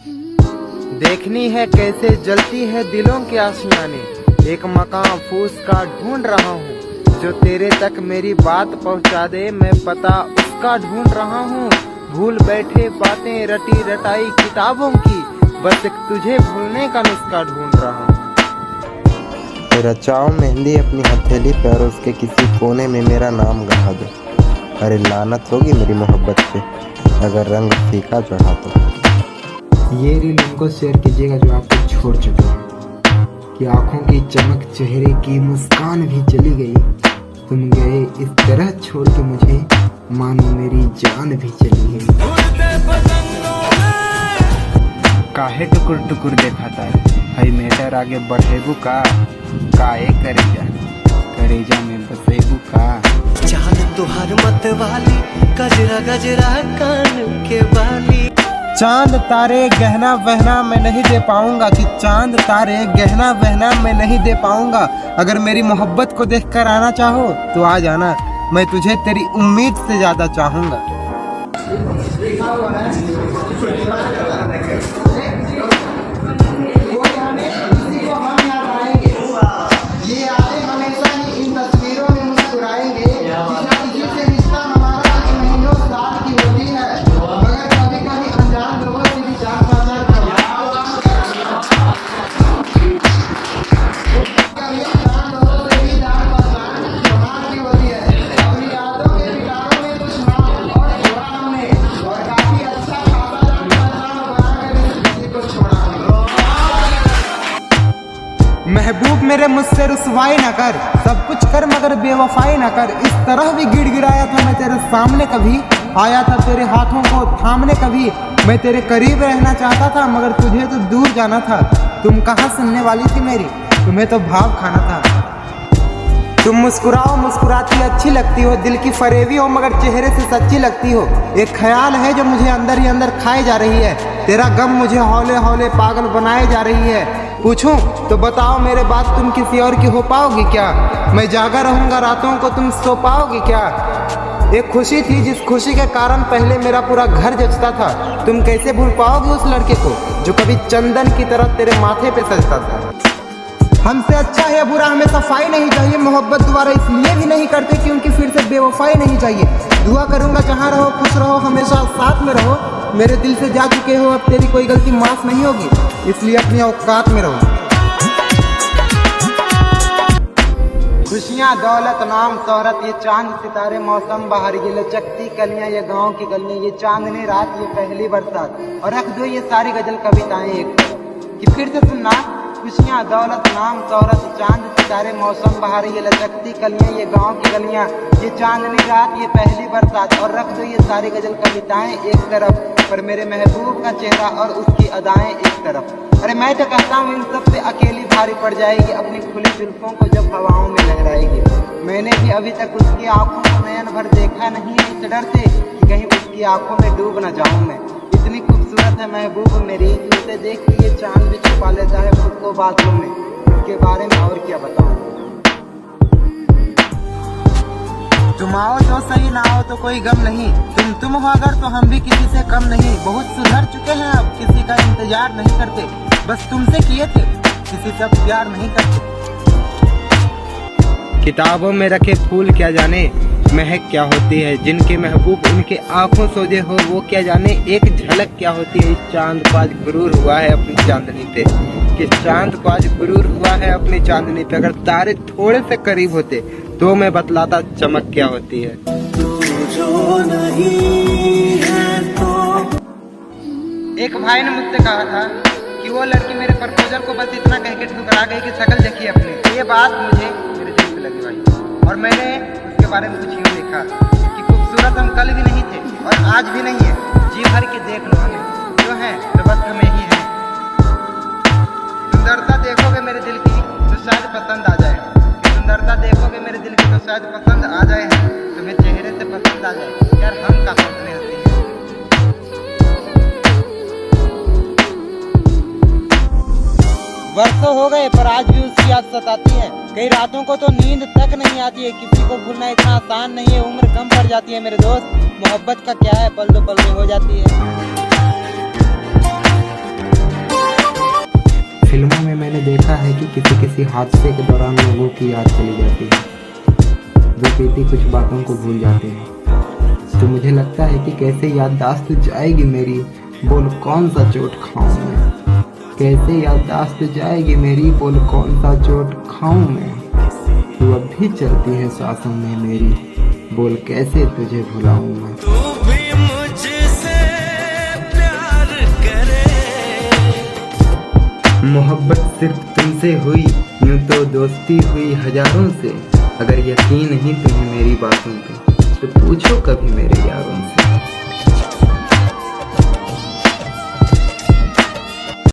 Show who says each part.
Speaker 1: देखनी है कैसे जलती है दिलों की आशियाने। एक मकाम फूस का ढूंढ रहा हूँ जो तेरे तक मेरी बात पहुँचा दे। मैं पता उसका ढूंढ रहा हूँ, भूल बैठे बातें रटी रटाई किताबों की। बस एक तुझे भूलने का नुस्खा ढूंढ रहा हूँ।
Speaker 2: रचाओ मेहंदी अपनी हथेली पे और उसके किसी कोने में मेरा नाम गढ़ा दो। अरे लानत होगी मेरी मोहब्बत पे अगर रंग फीका चढ़ा तो।
Speaker 1: ये रील उनको शेयर कीजिएगा जो आपको छोड़ चुके हैं कि आंखों की चमक चेहरे की मुस्कान भी चली गई। तुम गए इस तरह छोड़ के मुझे, मानो मेरी जान भी चली गई। काहे टुकुर टुकुर देखाता है मैटर आगे बढ़ेबू का काए करेजा में बसेबू का।
Speaker 3: चांद तुहार मत वाली गजरा गजरा कान के वाली।
Speaker 1: चांद तारे गहना वहना मैं नहीं दे पाऊंगा कि चांद तारे गहना वहना मैं नहीं दे पाऊंगा। अगर मेरी मोहब्बत को देखकर आना चाहो तो आ जाना, मैं तुझे तेरी उम्मीद से ज्यादा चाहूंगा। महबूब मेरे मुझसे रुसवाई ना कर, सब कुछ कर मगर बेवफाई ना कर। इस तरह भी गिड़गिड़ाया था मैं तेरे सामने, कभी आया था तेरे हाथों को थामने। कभी मैं तेरे करीब रहना चाहता था मगर तुझे तो दूर जाना था। तुम कहाँ सुनने वाली थी मेरी, तुम्हें तो भाव खाना था। तुम मुस्कुराओ मुस्कुराती अच्छी लगती हो, दिल की फरेबी हो मगर चेहरे से सच्ची लगती हो। एक ख्याल है जो मुझे अंदर ही अंदर खाए जा रही है, तेरा गम मुझे हौले हौले पागल बनाए जा रही है। पूछूं तो बताओ मेरे बाद तुम किसी और की हो पाओगी क्या? मैं जागा रहूंगा रातों को तुम सो पाओगी क्या? एक खुशी थी जिस खुशी के कारण पहले मेरा पूरा घर जचता था। तुम कैसे भूल पाओगी उस लड़के को जो कभी चंदन की तरह तेरे माथे पे सजता था? हमसे अच्छा है बुरा हमें सफाई नहीं चाहिए, मोहब्बत दोबारा इसलिए भी नहीं करते क्योंकि फिर से बेवफाई नहीं चाहिए। दुआ करूंगा जहाँ रहो खुश रहो, हमेशा साथ में रहो। मेरे दिल से जा चुके हो, अब तेरी कोई गलती माफ नहीं होगी, इसलिए अपनी औकात में रहो। खुशियाँ दौलत नाम शोहरत, ये चांद सितारे मौसम बाहर, ये लचकती कलियाँ ये गाँव की गलियाँ, ये चांदनी रात ये पहली बरसात। और रख दो ये सारी गजल कविताएं एक कि फिर से सुनना। खुशियाँ दौलत नाम शोहरत, चांद सितारे मौसम बहार, ये लचकती कलियाँ ये गाँव की गलियाँ, ये चांदनी रात ये पहली बरसात। और रख दो ये सारी गजल कविताएं एक तरफ, पर मेरे महबूब का चेहरा और उसकी अदाएं एक तरफ। अरे मैं तो कहता हूँ इन सब पे अकेली भारी पड़ जाएगी, अपनी खुली जुल्फों को जब हवाओं में लहराएगी। मैंने भी अभी तक उसकी आंखों को नयन भर देखा नहीं है, इस डर से कि कहीं उसकी आंखों में डूब न जाऊं मैं। इतनी खूबसूरत है महबूब मेरी, उसे देख के ये चांद भी छुपा लेता है खुद को बातों में। उसके बारे में और क्या बताऊं? तुम आओ तो सही, ना आओ तो कोई गम नहीं। तुम हो अगर तो हम भी किसी से कम नहीं। बहुत सुधर चुके हैं अब, किसी का इंतजार नहीं करते, बस तुमसे किए थे, किसी से प्यार नहीं करते। किताबों में रखे फूल क्या जाने महक क्या होती है, जिनके महबूब उनके आंखों सोजे हो वो क्या जाने एक झलक क्या होती है। इस चांद को आज गुरूर हुआ है अपनी चांदनी पे, किस चांद को आज गुरूर हुआ है अपनी चांदनी पे। अगर तारे थोड़े से करीब होते तो मैं बतलाता चमक क्या होती है।
Speaker 3: जो नहीं है तो
Speaker 1: एक भाई ने मुझसे कहा था कि वो लड़की मेरे प्रपोजल को बस इतना कह के ठुकरा गई कि शक्ल देखी अपनी। ये बात मुझे मेरे दिल पे लगी भाई, और मैंने उसके बारे में कुछ यूँ लिखा कि खूबसूरत हम कल भी नहीं थे और आज भी नहीं है, जी भर के देख लो हमें, जो है तो बस हमें ही है। सुंदरता देखोगे मेरे दिल की तो शायद पसंद आ जाए, सुंदरता देखोगे मेरे दिल की तो शायद पसंद आ जाए, तुम्हें चेहरे से पसंद आ जाए। यार हम का सपने होते हैं। वर्षों हो गए पर आज भी उसकी याद सताती है, कई रातों को तो नींद तक नहीं आती है। किसी को भूलना इतना आसान नहीं है, उम्र कम पड़ जाती है मेरे दोस्त। मोहब्बत का क्या है, पल दो पल में हो जाती है। देखा है कि किसी किसी हादसे के दौरान लोगों की याद चली जाती है, वे बीती कुछ बातों को भूल जाते हैं। तो मुझे लगता है कि कैसे याददाश्त जाएगी मेरी, बोल कौन सा चोट खाऊं मैं, कैसे याददाश्त जाएगी मेरी, बोल कौन सा चोट खाऊं मैं। तू अब भी चलती है सांसों में मेरी, बोल कैसे तुझे भुलाऊं मैं।
Speaker 3: तू भी मुझसे प्यार करे।
Speaker 1: मोहब्बत सिर्फ तुमसे हुई, यूं तो दोस्ती हुई हजारों से। अगर यकीन नहीं तुम्हें मेरी बातों पे, तो पूछो कभी मेरे यारों से।